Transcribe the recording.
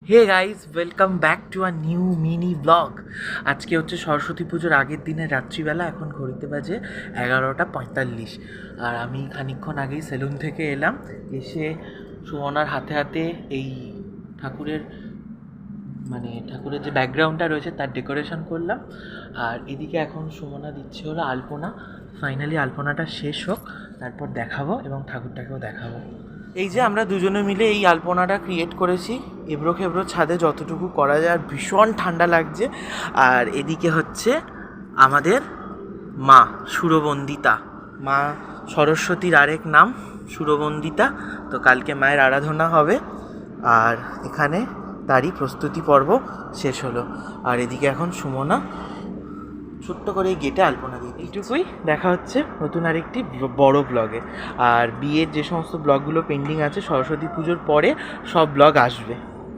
Hey guys, welcome back to a new mini blog. আজকে হচ্ছে সরস্বতী পুজোর আগের দিনের রাত্রিবেলা। এখন ঘড়িতে বাজে 11:45। আর আমি খানিকক্ষণ আগেই সেলুন থেকে এলাম। এসে সুমনার হাতে হাতে এই ঠাকুরের ঠাকুরের যে ব্যাকগ্রাউন্ডটা রয়েছে তার ডেকোরেশন করলাম। আর এদিকে এখন সুমনা দিচ্ছে হলো আলপনা। ফাইনালি আলপনাটা শেষ হোক, তারপর দেখাবো এবং ঠাকুরটাকেও দেখাবো। এই যে আমরা দুজনে মিলে এই আলপনাটা ক্রিয়েট করেছি, এবড়ো খেবড়ো ছাদে যতটুকু করা যায়। আর ভীষণ ঠান্ডা লাগছে। আর এদিকে হচ্ছে আমাদের মা সুরবন্দিতা, মা সরস্বতীর আরেক নাম সুরবন্দিতা। তো কালকে মায়ের আরাধনা হবে, আর এখানে তারই প্রস্তুতি পর্ব শেষ হলো। আর এদিকে এখন সুমনা ছোট্ট করে এই গেটে আলপনা দিয়ে। এইটুকুই, দেখা হচ্ছে নতুন আরেকটি বড় ব্লগে। আর বিয়ের যে সমস্ত ব্লগগুলো পেন্ডিং আছে সরস্বতী পুজোর পরে সব ব্লগ আসবে।